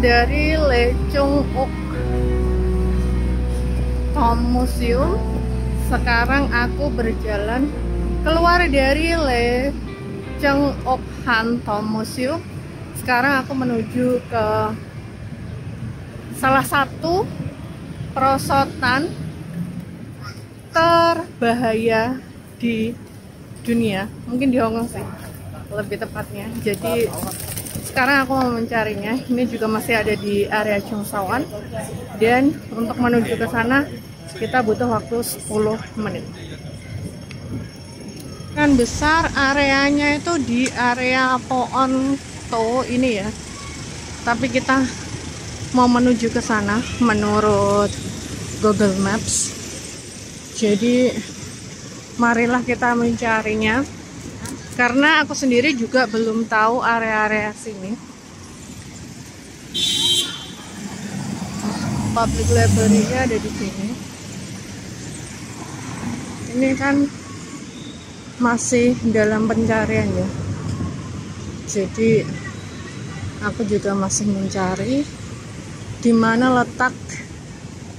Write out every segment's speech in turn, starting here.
dari Lecheung-ok Tom Museum. Sekarang aku berjalan keluar dari Lecheung-ok Tom Museum. Sekarang aku menuju ke salah satu perosotan terbahaya di dunia, mungkin di Hong Kong sih lebih tepatnya. Jadi sekarang aku mau mencarinya. Ini juga masih ada di area Cheung Sha Wan, dan untuk menuju ke sana kita butuh waktu 10 menit. Kan besar areanya itu di area Poon To ini ya, tapi kita mau menuju ke sana menurut Google Maps. Jadi marilah kita mencarinya, karena aku sendiri juga belum tahu area-area sini. Public library-nya ada di sini. Ini kan masih dalam pencarian ya. Jadi aku juga masih mencari di mana letak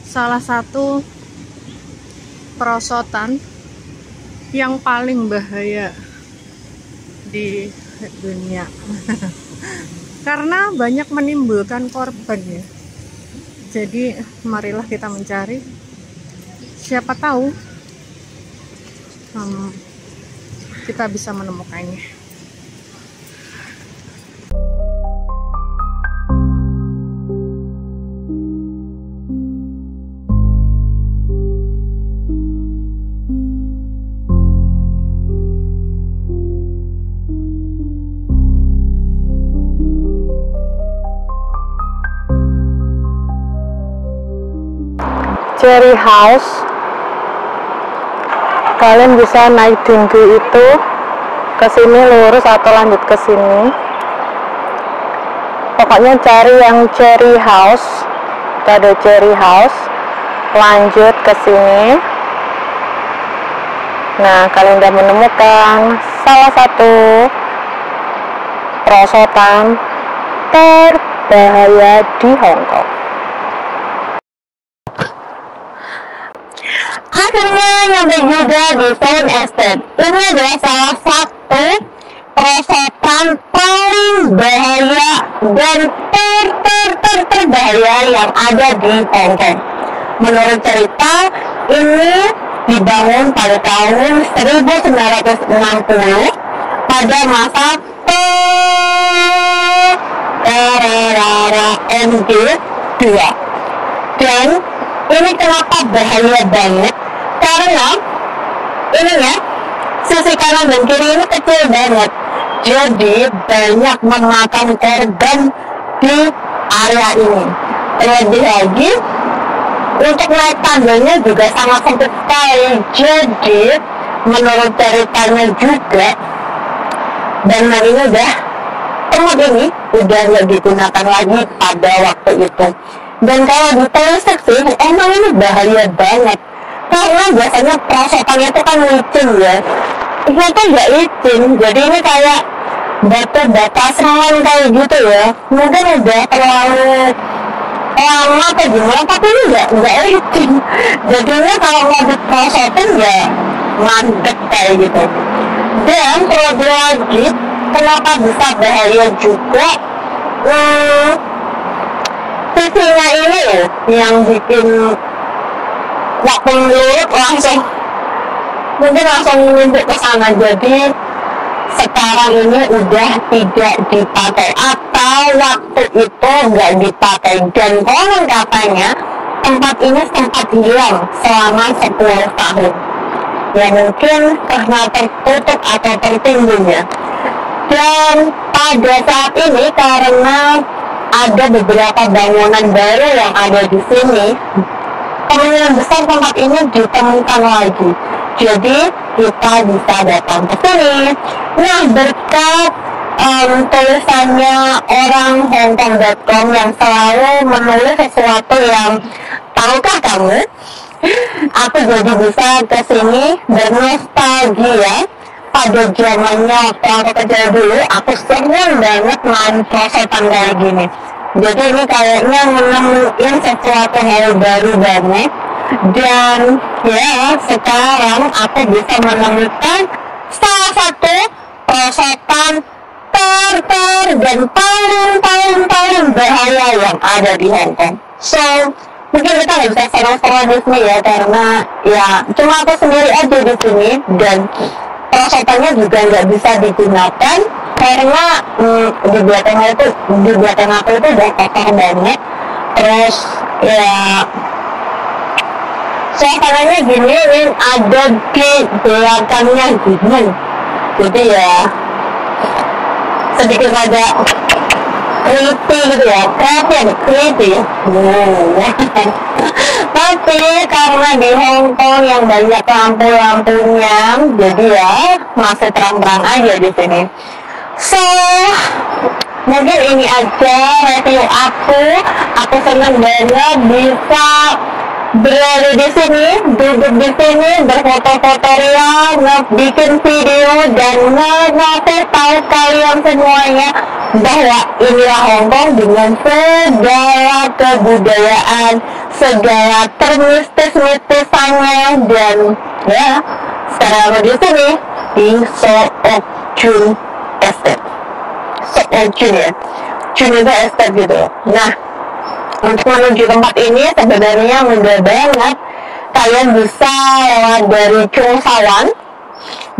salah satu perosotan yang paling bahaya di dunia. Karena banyak menimbulkan korban ya. Jadi marilah kita mencari, siapa tahu kita bisa menemukannya. Cherry House, kalian bisa naik tinggi itu ke sini lurus atau lanjut ke sini. Pokoknya cari yang Cherry House. Itu ada Cherry House, lanjut ke sini. Nah, kalian udah menemukan salah satu perosotan terbahaya di Hong Kong. Akhirnya nyampe juga di Found Estate. Ini adalah salah satu perosotan paling bahaya dan terbahaya yang ada di Hong Kong. Menurut cerita, ini dibangun pada tahun 1960 pada masa MD2. Dan ini kenapa bahaya banget? Karena ininya sisi kanan dan kiri ini kecil banget, jadi banyak memakan korban di area ini. Lebih lagi untuk naik tangganya juga sangat sempit sekali. Jadi menurut ceritanya juga, bangunan ini tempat ini udah nggak digunakan lagi pada waktu itu. Dan kalau ditelisik sih, emang ini bahaya banget. Karena biasanya perosotannya itu kan licin ya. Ini tuh nggak licin, jadi ini kayak batu-bata semen kayak gitu ya. Mungkin udah terlalu lama atau gimana, tapi ini nggak licin. Jadinya kalau mau diperosotin ya mandek kayak gitu. Dan terlebih lagi, kenapa bisa bahaya juga? Sisinya ini loh yang bikin waktu ngelurut langsung nunjuk ke sana. Jadi sekarang ini udah tidak dipakai, atau waktu itu nggak dipakai. Dan konon katanya tempat ini sempat hilang selama 10 tahun. Ya mungkin karena tertutup atau tertimbun ya. Dan pada saat ini karena ada beberapa bangunan baru yang ada di sini, kemungkinan besar tempat ini ditemukan lagi. Jadi kita bisa datang ke sini. Nah, berkat tulisannya orang Hongkong.com yang selalu menulis sesuatu yang tahukah kamu, aku jadi bisa ke sini bernostalgia pada zamannya waktu aku kecil dulu. Aku senang banget main perosotan kayak gini. Jadi ini kayaknya menemukan sesuatu hal baru banget. Dan ya sekarang aku bisa menemukan salah satu perosotan dan paling bahaya yang ada di Hong Kong. So mungkin kita nggak bisa senang-senang di sini ya, karena ya cuma aku sendiri aja di sini, dan perosotannya juga nggak bisa digunakan karena di belakang aku itu udah kotor banget. Terus ya suasananya gini, ada di belakangnya gini, jadi ya sedikit ada creepy gitu ya, creepy. Tapi karena di Hong Kong yang banyak lampu-lampunya, jadi ya masih terang-terang aja di sini. So mungkin ini aja review aku senang banget bisa berada di sini, duduk di sini, berfoto-foto ria, bikin video, dan ngasih tahu kalian semuanya bahwa inilah Hong Kong dengan segala kebudayaan, segala termistis-mistisannya, dan ya sekarang aku di sini di Sok Ok Chun Estate. Sok Ok Chun ya, Chun itu estate gitu. Nah, untuk menuju tempat ini sebenarnya mudah banget. Kalian bisa lewat dari Chung Sawan.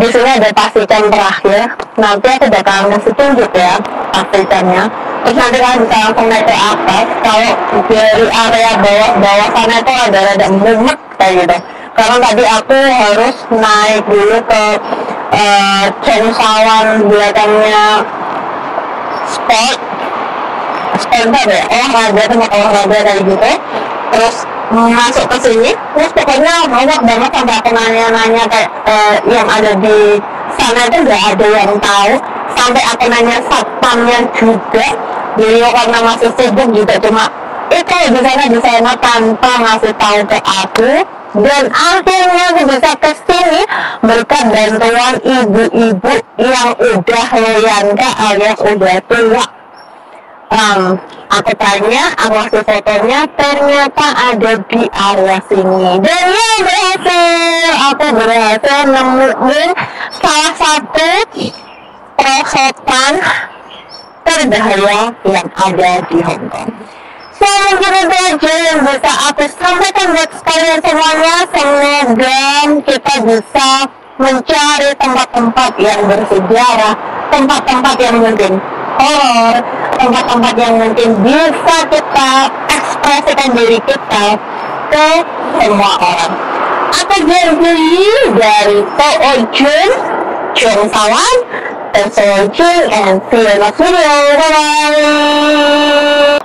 Di sini ada pastikan terakhir. Nanti aku bakalan kasih tunjuk ya pastikannya. Terus nanti kalian bisa langsung naik ke atas. Kalau dari area bawah sana itu ada mumet kayak gitu. Karena tadi aku harus naik dulu ke Chung Sawan, belakangnya sport ya, tempat olahraga kayak gitu. Terus masuk ke sini, terus pokoknya banyak banget sampai aku nanya-nanya kayak yang ada di sana itu nggak ada yang tahu. Sampai aku nanya satpamnya juga, beliau karena masih sibuk juga cuma itu di sana tanpa ngasih tahu ke aku. Dan akhirnya aku bisa ke sini berkat bantuan ibu-ibu yang udah loyanka alias udah tua. Aku tanya, aku kasih fotonya, ternyata ada di area sini. Dan ya aku berhasil nemuin salah satu perosotan terbahaya yang ada di Hong Kong. So mungkin itu aja yang bisa aku sampaikan buat kalian semuanya. Semoga kita bisa mencari tempat-tempat yang bersejarah, tempat-tempat yang mungkin horor, tempat-tempat yang mungkin bisa kita ekspresikan diri kita ke semua orang. Aku Jerry dari Sok Ok Chun, Chung Sawan, and Sok Ok Chun, and see you next video. Bye-bye!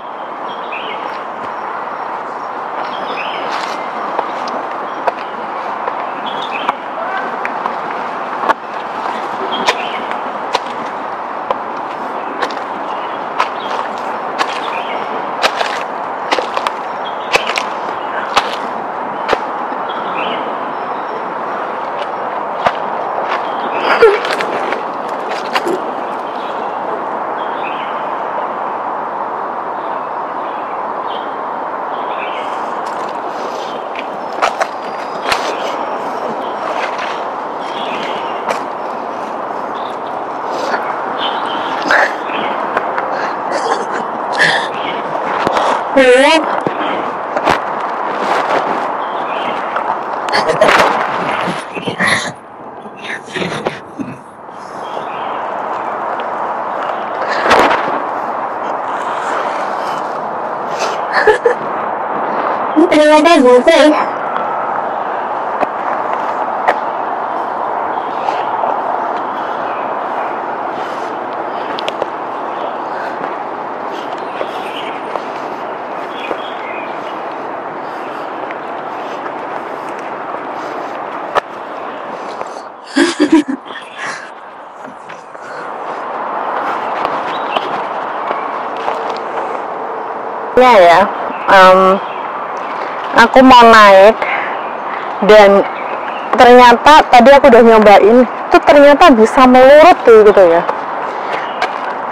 Terima kasih. Ya, aku mau naik dan ternyata tadi aku udah nyobain itu ternyata bisa melurut tuh gitu ya.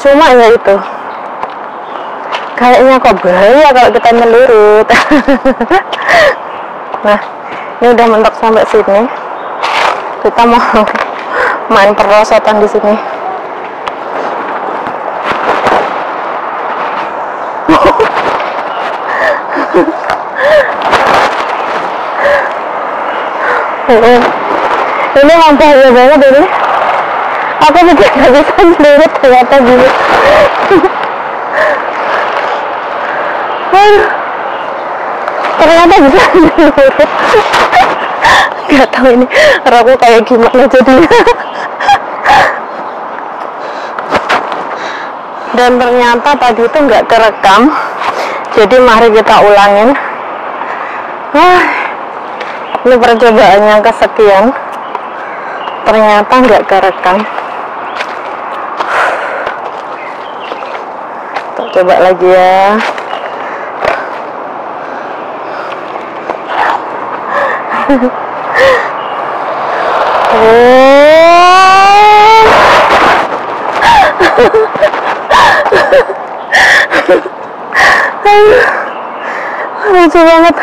Cuma ya itu Kayaknya kok bahaya kalau kita nyelurut. Nah, ini udah mentok sampai sini. Kita mau main perosotan di sini. Ini memang bahaya banget ini. Aku pikir gak bisa nyelurut, ternyata gitu. Ternyata bisa nyelurut. Gak tahu ini aku kayak gimana jadinya. Dan ternyata tadi itu nggak kerekam, jadi mari kita ulangin. Ini percobaan yang kesekian, ternyata nggak kerekam. Kita coba lagi ya. Lucu banget.